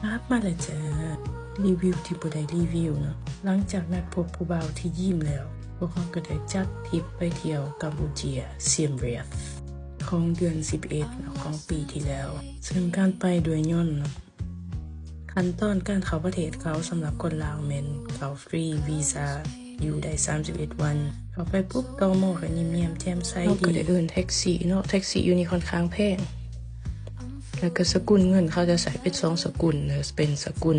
ครับมาเลยจ้ารีวิวที่บ่ได้รีวิวเนาะหลังจากนัดพบผู้บ่าวที่ยิ้มแล้วพวกเขาก็ได้จัดทริปไปเที่ยวกัมพูชาเซียมเรียฟของเดือน11ของปีที่แล้วซึ่งการไปด้วยยนต์ขั้นตอนการเข้าประเทศเขาสำหรับคนลาวแม่นเข้าฟรีวีซ่าอยู่ได้31วันเข้าไปปุ๊บตม.ก็ยิ้มแย้มแจ่มใสดีก็ได้เอิ้นแท็กซี่เนาะแท็กซี่อยู่นี่ค่อนข้างแพงแล้วก็สกุลเงินเขาจะใส่เป็น2สกุลเป็นสกุล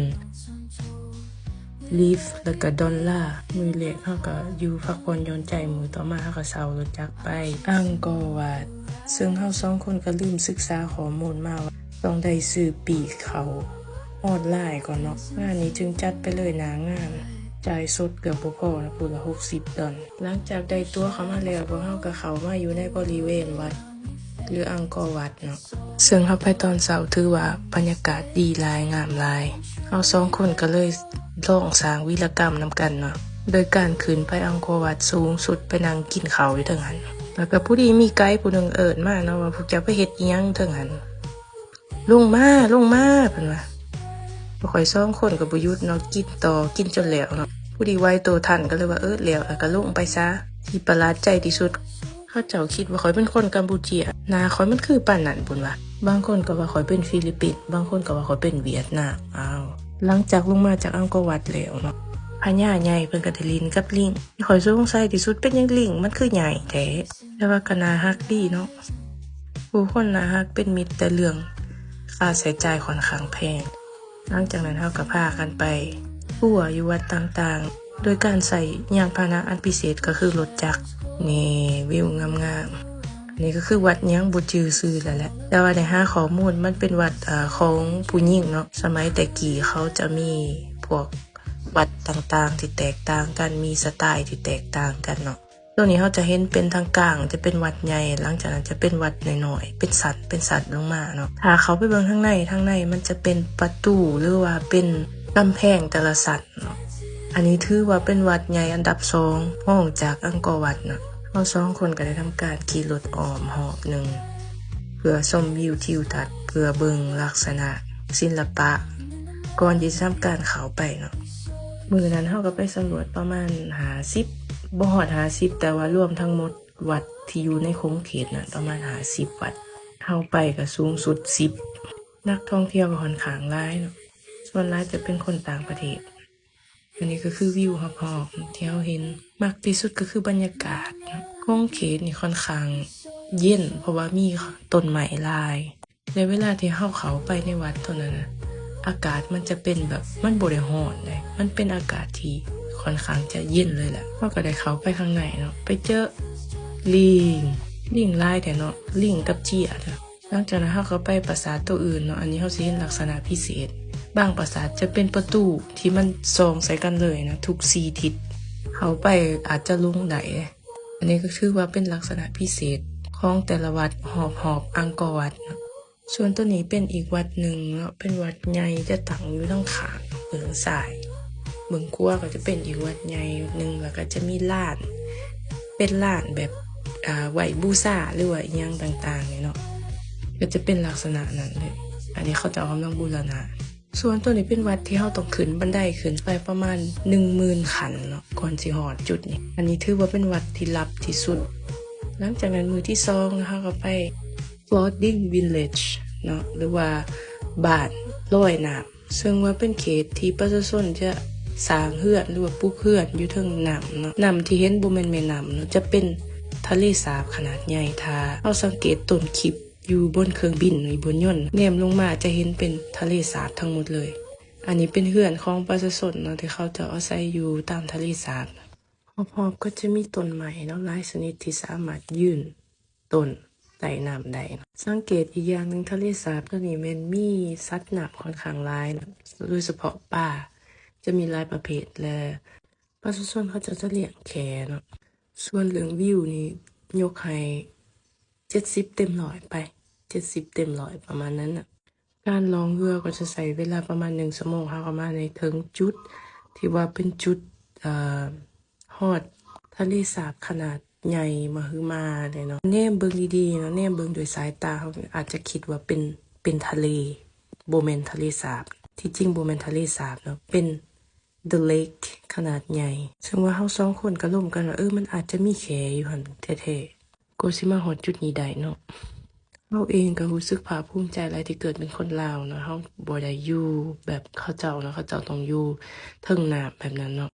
ลีฟแล้วก็ดอลลาร์มือเล็กเขาก็อยู่พักผ่อนหย่อนใจมือต่อมาเขาก็เซารถจักรไปอังกอร์วาดซึ่งเขา2คนก็ลืมศึกษาข้อมูลมาว่าต้องได้ซื้อปีกเขาออนไลน์ก่อนเนาะงานนี้จึงจัดไปเลยหนางานจ่ายสดเกือบบ่พอนะพูดละ$60หลังจากได้ตั๋วเขามาแล้วพวกเขาก็เข้ามาอยู่ในบริเวณวัดหรืออังกอร์วัดเนาะซึ่งเขาไปตอนเช้าถือว่าบรรยากาศดีหลายงามหลายเขา2คนก็เลยลองสร้างวีรกรรมนำกันเนาะโดยการขึ้นไปอังกอร์วัดสูงสุดไปนั่งกินข้าวอยู่เทิงหันแล้วก็ผู้ดีมีไกด์ผู้นึงเอิ้นมาเนาะว่าพวกเจ้าไปเฮ็ดอีหยังเทิงหันลงมาเพิ่นว่าบ่ค่อย2คนก็บ่หยุดเนาะกินต่อกินจนแล้วเนาะผู้ดีไวโตทันก็เลยว่าแล้วก็ลงไปซะที่ประหลาดใจที่สุดเขาเจ้าคิดว่าข่อยเป็นคนกัมพูชาหน้าข่อยมันคือปานนั้นพุ่นว่าบางคนก็ว่าข่อยเป็นฟิลิปปินส์บางคนก็ว่าข่อยเป็นเวียดนามหลังจากลงมาจากอังกอร์วัดแล้วเนาะพญาใหญ่เพิ่นก็ได้ลิ้นกับลิงข่อยสงสัยที่สุดเป็นหยังลิงมันคือใหญ่แท้แต่ว่าก็น่ารักดีเนาะผู้คนน่ารักเป็นมิตรแต่เรื่องค่าใช้จ่ายค่อนข้างแพงหลังจากนั้นเฮาก็พากันไปทั่วอยู่วัดต่างๆโดยการใส่ยานพาหนะอันพิเศษก็คือรถจักรนี่วิวงามๆนี่ก็คือวัดยังบ่จื่อชื่อแล้วแหละแต่ว่าได้หาข้อมูลมันเป็นวัดของผู้หญิงเนาะสมัยแต่กี้เขาจะมีพวกวัดต่างๆที่แตกต่างกันมีสไตล์ที่แตกต่างกันเนาะตัวนี้เขาจะเห็นเป็นทางกลางจะเป็นวัดใหญ่หลังจากนั้นจะเป็นวัดน้อยๆเป็นสัตว์ลงมาเนาะถ้าเขาไปเบิ่งข้างในมันจะเป็นประตูหรือว่าเป็นกำแพงแต่ละสัตว์เนาะอันนี้ถือว่าเป็นวัดใหญ่อันดับ2รองจากอังกอร์วัดเนาะเรา2คนก็ได้ทำการขี่รถอ้อมหอบหนึ่งเพื่อชมวิวทิวทัศน์เพื่อเบิ่งลักษณะศิลปะก่อนที่จะทำการเข้าไปเนาะมื้อนั้นเฮาก็ไปสำรวจประมาณ50บ่ฮอด50แต่ว่ารวมทั้งหมดวัดที่อยู่ในคงเขตน่ะประมาณ50วัดเฮาไปก็สูงสุด10นักท่องเที่ยวก็ค่อนข้างหลายเนาะส่วนหลายจะเป็นคนต่างประเทศอันนี้ก็คือวิวรอบๆที่เราเห็นมากที่สุดก็คือบรรยากาศคงเขตนี่ค่อนข้างเย็นเพราะว่ามีต้นไม้หลายในเวลาที่เข้าไปในวัดเท่านั้นอากาศมันจะเป็นแบบมันบ่ได้ร้อนเลยมันเป็นอากาศที่ค่อนข้างจะเย็นเลยแหละเราก็ได้เข้าไปข้างในเนาะไปเจอลิงหลายแต่เนาะลิงกับเจียเนาะหลังจากนั้นเราก็ไปปราสาทตัวอื่นเนาะอันนี้เราสิเห็นลักษณะพิเศษบางปราสาทจะเป็นประตูที่มันส่องใส่กันเลยนะทุก4ทิศเข้าไปอาจจะลงได้อันนี้ก็คือว่าเป็นลักษณะพิเศษของแต่ละวัดหอบอังกอร์วัดส่วนตัวนี้เป็นอีกวัดหนึ่งเนาะเป็นวัดใหญ่จะตั้งอยู่ทางข้างเบื้องซ้ายเบื้องขวาก็จะเป็นอีกวัดใหญ่นึงแล้วก็จะมีลานเป็นลานแบบไหว้บูชาหรือว่าอีหยังต่างๆเนาะก็จะเป็นลักษณะนั้นเลยอันนี้เขาจะกำลังบูรณะส่วนตัวนี้เป็นวัดที่เราต้องขึ้นบันไดขึ้นไปประมาณ 10,000 ขั้นเนาะก่อนสิฮอดจุดนี้อันนี้ถือว่าเป็นวัดที่ลับที่สุดหลังจากนั้นมื้อที่2นะคะก็ไป Floating Village เนาะหรือว่าบ้านลอยน้ำซึ่งว่าเป็นเขตที่ประชาชนจะสร้างเฮือนหรือว่าปลูกเฮือนอยู่เทิงน้ำเนาะน้ำที่เห็นบ่แม่นแม่น้ำเนาะจะเป็นทะเลสาบขนาดใหญ่ถ้าเราสังเกตต้นคลิปอยู่บนเครื่องบินหรือบนยนต์แนมลงมาจะเห็นเป็นทะเลสาบทั้งหมดเลยอันนี้เป็นเฮือนของประชาชนเนาะที่เขาจะอาศัยอยู่ตามทะเลสาบรอบๆก็จะมีต้นไม้เนาะหลายชนิดที่สามารถยืนต้นใต้น้ำได้สังเกตอีกอย่างนึงทะเลสาบตัวนี้มันมีสัตว์น้ำค่อนข้างหลายนะโดยเฉพาะปลาจะมีหลายประเภทและประชาชนเขาจะเลี้ยงแขเนาะส่วนเรื่องวิวนี่ยกให้70เต็ม100ไป70เต็ม100ประมาณนั้นน่ะการลองเรือก็จะใช้เวลาประมาณ1ชั่วโมงค่ะประมาณในถึงจุดที่ว่าเป็นจุดฮอดทะเลสาบขนาดใหญ่มหึมาเลยเนาะแนมเบิ่งดีๆเนาะแนมเบิ่งด้วยสายตาเขาอาจจะคิดว่าเป็นทะเลบ่แม่นทะเลสาบ ที่จริงบ่แม่นทะเลสาบเนาะเป็น The Lake ขนาดใหญ่ซึ่งว่าเฮา2คนก็ร่วมกันว่ามันอาจจะมีแขอยู่หั่นแท้ๆก็สิมาฮอดจุดนี้ได้เนาะเฮาเองก็รู้สึกภาคภูมิใจหลายที่เกิดเป็นคนลาวเนาะเฮาบ่ได้อยู่แบบเขาเจ้าเนาะเขาเจ้าต้องอยู่เทิงน้ำแบบนั้นเนาะ